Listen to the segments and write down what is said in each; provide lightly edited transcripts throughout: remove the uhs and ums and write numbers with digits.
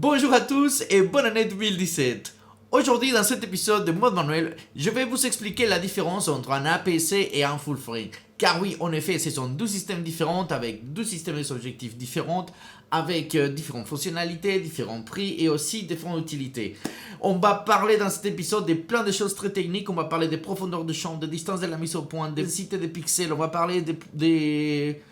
Bonjour à tous et bonne année 2017. Aujourd'hui dans cet épisode de Mode Manuel, je vais vous expliquer la différence entre un APC et un full frame. Car oui, en effet, ce sont deux systèmes différents avec deux systèmes d'objectifs différents, avec différentes fonctionnalités, différents prix et aussi différentes utilités. On va parler dans cet épisode de plein de choses très techniques. On va parler des profondeurs de champ, de distance de la mise au point, des densités des pixels. On va parler des...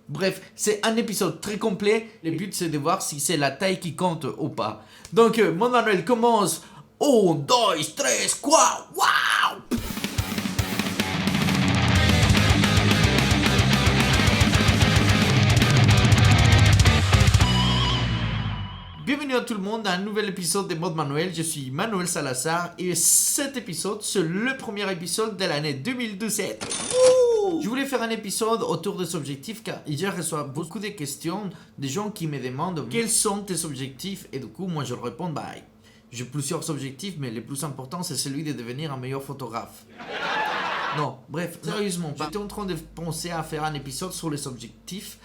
Bref, c'est un épisode très complet. Le but, c'est de voir si c'est la taille qui compte ou pas. Donc, mon manuel commence. 1, 2, 3, quoi? Waouh! Bienvenue à tout le monde à un nouvel épisode de Mode Manuel. Je suis Manuel Salazar et cet épisode, c'est le premier épisode de l'année 2017. Je voulais faire un épisode autour des objectifs car je reçois beaucoup de questions des gens qui me demandent quels sont tes objectifs et du coup moi je leur réponds j'ai plusieurs objectifs mais le plus important c'est celui de devenir un meilleur photographe. Non, bref, sérieusement, j'étais en train de penser à faire un épisode sur les objectifs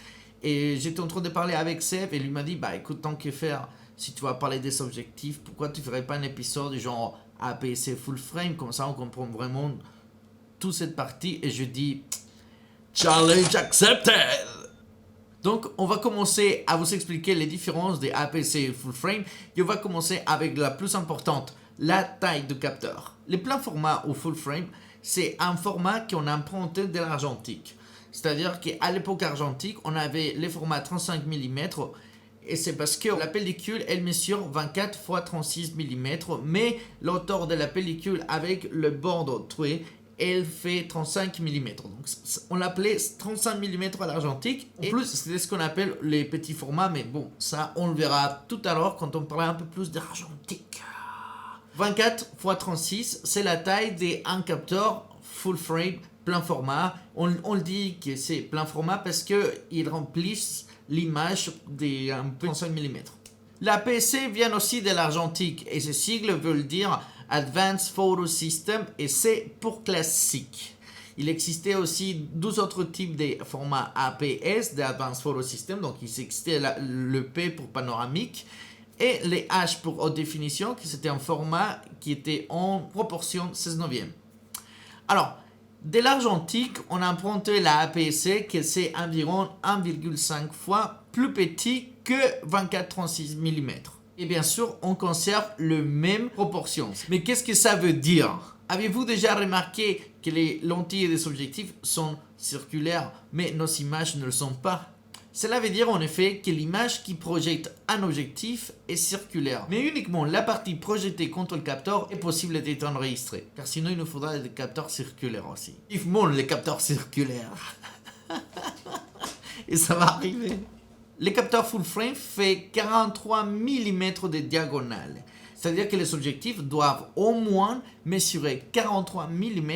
et j'étais en train de parler avec Seb et lui m'a dit écoute, tant que faire, si tu vas parler des objectifs, pourquoi tu ferais pas un épisode genre APC full frame, comme ça on comprend vraiment toute cette partie et je dis challenge accepted. Donc on va commencer à vous expliquer les différences des APC et full frame et on va commencer avec la plus importante, la taille du capteur. Le plein format ou full frame, c'est un format qu'on a emprunté de l'argentique. C'est-à-dire qu'à l'époque argentique, on avait le format 35 mm et c'est parce que la pellicule, elle mesure 24 x 36 mm, mais l'auteur de la pellicule avec le bord troué, elle fait 35 mm. Donc on l'appelait 35 mm à l'argentique. En plus, c'est ce qu'on appelle les petits formats, mais bon, ça on le verra tout à l'heure quand on parlera un peu plus d'argentique. 24 x 36, c'est la taille d'un capteur full frame plein format. On le dit que c'est plein format parce qu'ils remplissent l'image de 35 mm. L'APC vient aussi de l'argentique et ces sigles veulent dire Advanced Photo System et c'est pour classique. Il existait aussi deux autres types de formats APS, d'Advanced Photo System, donc il existait le P pour panoramique et les H pour haute définition, qui c'était un format qui était en proportion 16/9. Alors, de l'argentique, on a emprunté la APC qui c'est environ 1,5 fois plus petit que 24-36 mm. Et bien sûr, on conserve les mêmes proportions. Mais qu'est-ce que ça veut dire? Avez-vous déjà remarqué que les lentilles des objectifs sont circulaires, mais nos images ne le sont pas? Cela veut dire en effet que l'image qui projette un objectif est circulaire, mais uniquement la partie projetée contre le capteur est possible d'être enregistrée, car sinon il nous faudra des capteurs circulaires aussi. Vivement les capteurs circulaires. Et ça va arriver. Le capteur full frame fait 43 mm de diagonale, c'est-à-dire que les objectifs doivent au moins mesurer 43 mm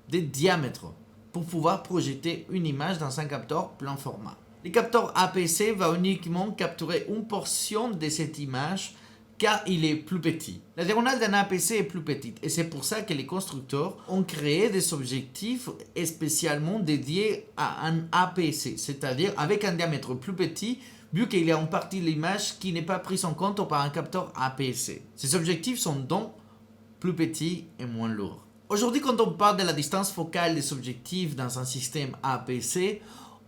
de diamètre pour pouvoir projeter une image dans un capteur plein format. Le capteur APC va uniquement capturer une portion de cette image car il est plus petit. La diagonale d'un APC est plus petite et c'est pour ça que les constructeurs ont créé des objectifs spécialement dédiés à un APC, c'est-à-dire avec un diamètre plus petit vu qu'il y a une partie de l'image qui n'est pas prise en compte par un capteur APC. Ces objectifs sont donc plus petits et moins lourds. Aujourd'hui, quand on parle de la distance focale des objectifs dans un système APC,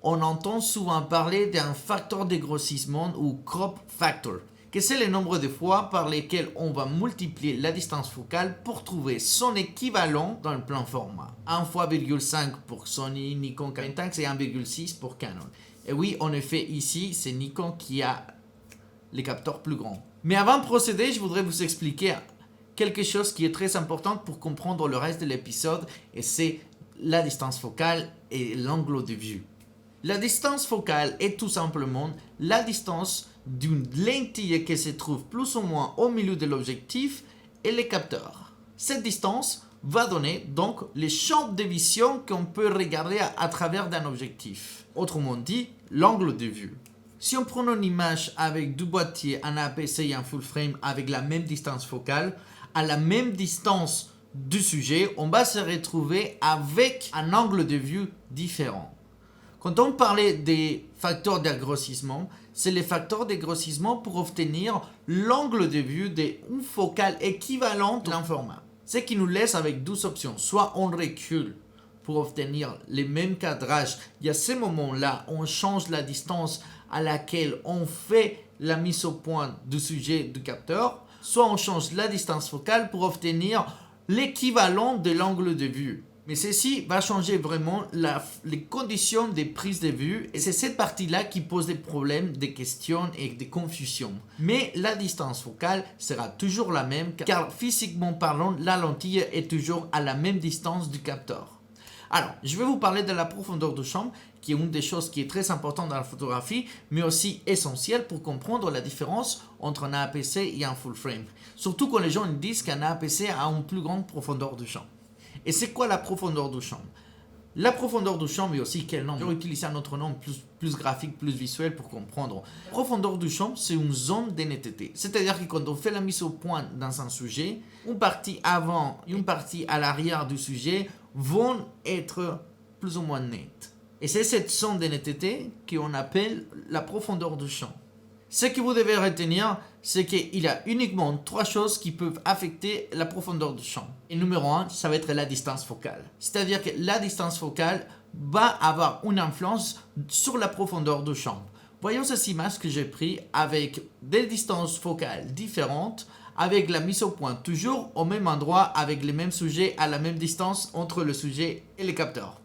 on entend souvent parler d'un facteur de grossissement ou crop factor, que c'est le nombre de fois par lesquels on va multiplier la distance focale pour trouver son équivalent dans le plein format. 1,5 pour Sony, Nikon, Pentax et 1,6 pour Canon. Et oui, en effet, ici, c'est Nikon qui a les capteurs plus grands. Mais avant de procéder, je voudrais vous expliquer quelque chose qui est très important pour comprendre le reste de l'épisode, et c'est la distance focale et l'angle de vue. La distance focale est tout simplement la distance d'une lentille qui se trouve plus ou moins au milieu de l'objectif et le capteur. Cette distance va donner donc les champs de vision qu'on peut regarder à travers d'un objectif. Autrement dit, l'angle de vue. Si on prend une image avec deux boîtiers, un APC et un full frame avec la même distance focale, à la même distance du sujet, on va se retrouver avec un angle de vue différent. Quand on parlait des facteurs d'agrossissement, c'est les facteurs d'agrossissement pour obtenir l'angle de vue d'une focale équivalente d'un format. Ce qui nous laisse avec 12 options. Soit on recule pour obtenir les mêmes cadrages. Et à ce moment-là, on change la distance à laquelle on fait la mise au point du sujet du capteur. Soit on change la distance focale pour obtenir l'équivalent de l'angle de vue. Mais ceci va changer vraiment les conditions des prises de vue et c'est cette partie-là qui pose des problèmes, des questions et des confusions. Mais la distance focale sera toujours la même car physiquement parlant, la lentille est toujours à la même distance du capteur. Alors, je vais vous parler de la profondeur du champ qui est une des choses qui est très importante dans la photographie mais aussi essentielle pour comprendre la différence entre un APC et un full frame. Surtout quand les gens disent qu'un APC a une plus grande profondeur du champ. Et c'est quoi la profondeur du champ? La profondeur du champ, mais aussi quel nom? Je vais utiliser un autre nom plus graphique, plus visuel pour comprendre. La profondeur du champ, c'est une zone de netteté. C'est-à-dire que quand on fait la mise au point dans un sujet, une partie avant et une partie à l'arrière du sujet vont être plus ou moins nettes. Et c'est cette zone de netteté qu'on appelle la profondeur du champ. Ce que vous devez retenir, c'est qu'il y a uniquement 3 choses qui peuvent affecter la profondeur du champ. Et numéro 1, ça va être la distance focale. C'est-à-dire que la distance focale va avoir une influence sur la profondeur du champ. Voyons ces images que j'ai prises avec des distances focales différentes, avec la mise au point toujours au même endroit, avec les mêmes sujets à la même distance entre le sujet et le capteur.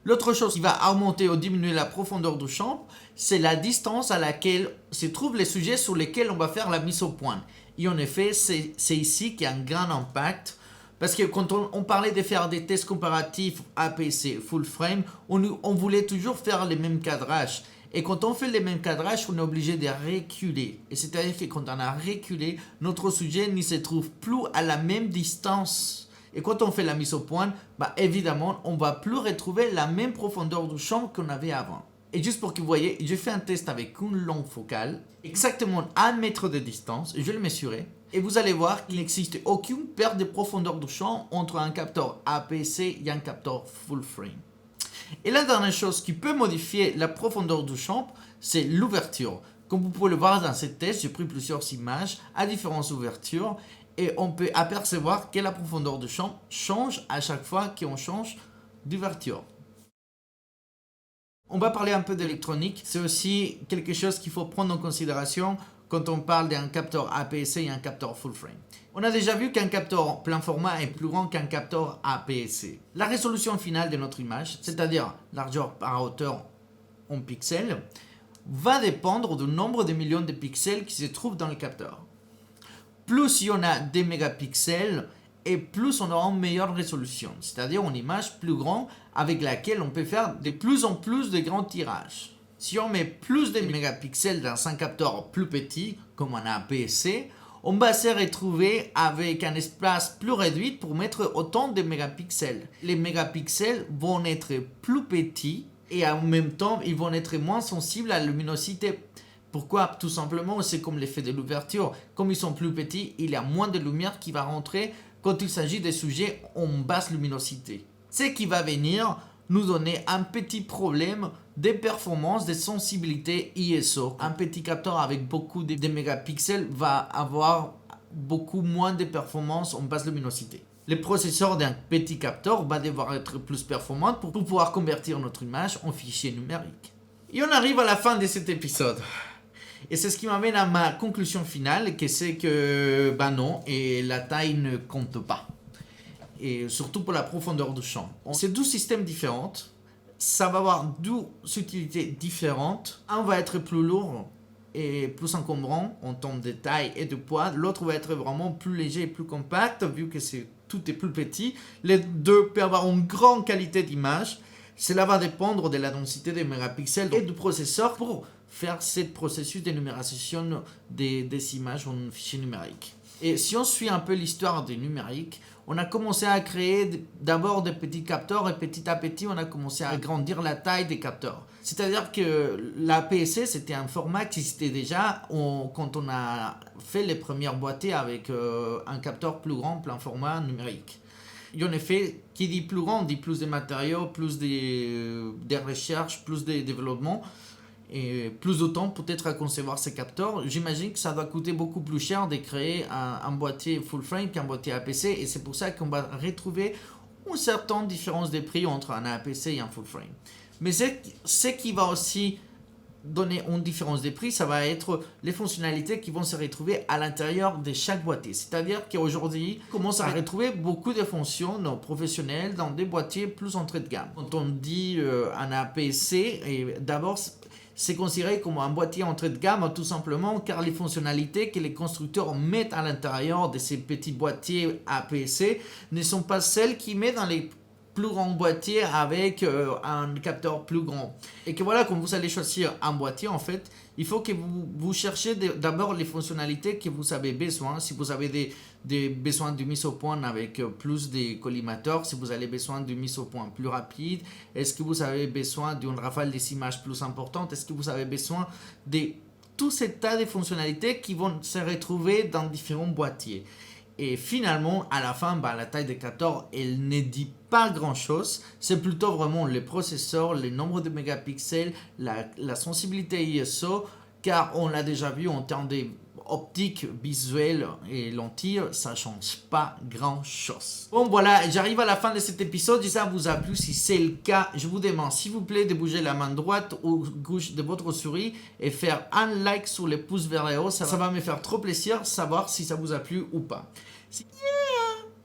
L'autre chose qui va augmenter ou diminuer la profondeur du champ, c'est la distance à laquelle se trouvent les sujets sur lesquels on va faire la mise au point. Et en effet, c'est ici qu'il y a un grand impact. Parce que quand on parlait de faire des tests comparatifs APC full frame, on voulait toujours faire les mêmes cadrages. Et quand on fait les mêmes cadrages, on est obligé de reculer. Et c'est-à-dire que quand on a reculé, notre sujet ne se trouve plus à la même distance. Et quand on fait la mise au point, évidemment, on ne va plus retrouver la même profondeur du champ qu'on avait avant. Et juste pour que vous voyez, j'ai fait un test avec une longue focale, exactement 1 mètre de distance, je l'ai mesuré. Et vous allez voir qu'il n'existe aucune perte de profondeur du champ entre un capteur APC et un capteur full frame. Et la dernière chose qui peut modifier la profondeur du champ, c'est l'ouverture. Comme vous pouvez le voir dans ce test, j'ai pris plusieurs images à différentes ouvertures. Et on peut apercevoir que la profondeur du champ change à chaque fois qu'on change d'ouverture. On va parler un peu d'électronique. C'est aussi quelque chose qu'il faut prendre en considération quand on parle d'un capteur APS-C et un capteur full frame. On a déjà vu qu'un capteur plein format est plus grand qu'un capteur APS-C. La résolution finale de notre image, c'est-à-dire largeur par hauteur en pixels, va dépendre du nombre de millions de pixels qui se trouvent dans le capteur. Plus il y en a des mégapixels et plus on aura une meilleure résolution, c'est-à-dire une image plus grande avec laquelle on peut faire de plus en plus de grands tirages. Si on met plus de mégapixels dans un capteur plus petit, comme un APS-C, on va se retrouver avec un espace plus réduit pour mettre autant de mégapixels. Les mégapixels vont être plus petits et en même temps, ils vont être moins sensibles à la luminosité. Pourquoi? Tout simplement, c'est comme l'effet de l'ouverture. Comme ils sont plus petits, il y a moins de lumière qui va rentrer quand il s'agit des sujets en basse luminosité. Ce qui va venir nous donner un petit problème de performance, de sensibilité ISO. Un petit capteur avec beaucoup de mégapixels va avoir beaucoup moins de performance en basse luminosité. Le processeur d'un petit capteur va devoir être plus performant pour pouvoir convertir notre image en fichier numérique. Et on arrive à la fin de cet épisode. Et c'est ce qui m'amène à ma conclusion finale, que c'est que, non, et la taille ne compte pas. Et surtout pour la profondeur du champ. C'est 12 systèmes différents. Ça va avoir 12 utilités différentes. Un va être plus lourd et plus encombrant en termes de taille et de poids. L'autre va être vraiment plus léger et plus compact, vu que tout est plus petit. Les deux peuvent avoir une grande qualité d'image. Cela va dépendre de la densité des mégapixels et du processeur pour faire ce processus de numérisation des images en fichier numérique. Et si on suit un peu l'histoire du numérique, on a commencé à créer d'abord des petits capteurs et petit à petit, on a commencé à agrandir la taille des capteurs. C'est-à-dire que l'APS-C, c'était un format qui existait déjà quand on a fait les premières boîtiers avec un capteur plus grand, plein format numérique. Et en effet, qui dit plus grand, dit plus de matériaux, plus de recherches, plus de développement et plus de temps peut-être à concevoir ces capteurs. J'imagine que ça doit coûter beaucoup plus cher de créer un boîtier full frame qu'un boîtier APC, et c'est pour ça qu'on va retrouver une certaine différence de prix entre un APC et un full frame. Mais ce qui va aussi donner une différence de prix, ça va être les fonctionnalités qui vont se retrouver à l'intérieur de chaque boîtier. C'est-à-dire qu'aujourd'hui, on commence à retrouver beaucoup de fonctions professionnelles dans des boîtiers plus entrée de gamme. Quand on dit un APC, d'abord, c'est considéré comme un boîtier entrée de gamme tout simplement car les fonctionnalités que les constructeurs mettent à l'intérieur de ces petits boîtiers APC ne sont pas celles qu'ils mettent dans les plus grands boîtiers avec un capteur plus grand. Et que voilà, quand vous allez choisir un boîtier, en fait, il faut que vous cherchiez d'abord les fonctionnalités que vous avez besoin. Si vous avez des besoins de mise au point avec plus de collimateurs, si vous avez besoin de mise au point plus rapide, est-ce que vous avez besoin d'une rafale des images plus importante, est-ce que vous avez besoin de tout ce tas de fonctionnalités qui vont se retrouver dans différents boîtiers. Et finalement, à la fin, la taille des capteurs, elle ne dit pas grand-chose. C'est plutôt vraiment les processeurs, le nombre de mégapixels, la sensibilité ISO, car on l'a déjà vu en termes d'optique, visuelle et lentilles, ça ne change pas grand-chose. Bon voilà, j'arrive à la fin de cet épisode. Si ça vous a plu, si c'est le cas, je vous demande s'il vous plaît de bouger la main droite ou gauche de votre souris et faire un like sur les pouces vers le haut. Ça va me faire trop plaisir de savoir si ça vous a plu ou pas.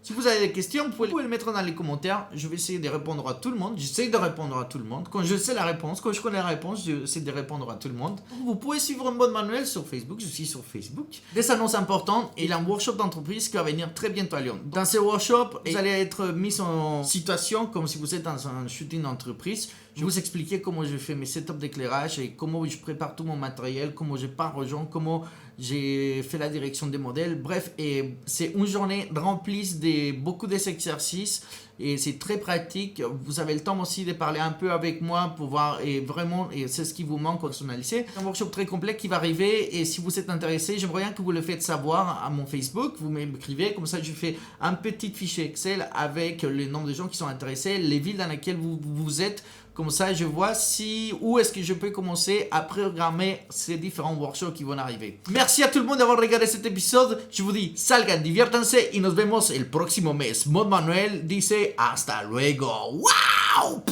Si vous avez des questions, vous pouvez les mettre dans les commentaires. Je vais essayer de répondre à tout le monde. J'essaie de répondre à tout le monde. Quand je sais la réponse, quand je connais la réponse, j'essaie de répondre à tout le monde. Vous pouvez suivre Mode Manuel sur Facebook. Je suis sur Facebook. Des annonces importantes. Il y a un workshop d'entreprise qui va venir très bientôt à Lyon. Dans ce workshop, vous allez être mis en situation comme si vous êtes dans un shooting d'entreprise. Je vais vous expliquer comment je fais mes setups d'éclairage et comment je prépare tout mon matériel, comment je pars aux gens, comment j'ai fait la direction des modèles. Bref, et c'est une journée remplie de beaucoup d'exercices et c'est très pratique. Vous avez le temps aussi de parler un peu avec moi pour voir et vraiment, et c'est ce qui vous manque au lycée. C'est un workshop très complet qui va arriver et si vous êtes intéressé, j'aimerais bien que vous le faites savoir à mon Facebook. Vous m'écrivez, comme ça je fais un petit fichier Excel avec le nombre de gens qui sont intéressés, les villes dans lesquelles vous êtes. Comme ça, je vois où est-ce que je peux commencer à programmer ces différents workshops qui vont arriver. Merci à tout le monde d'avoir regardé cet épisode. Je vous dis, salgan, diviértanse y nos vemos el próximo mes. Mode Manuel dice hasta luego. ¡Wow!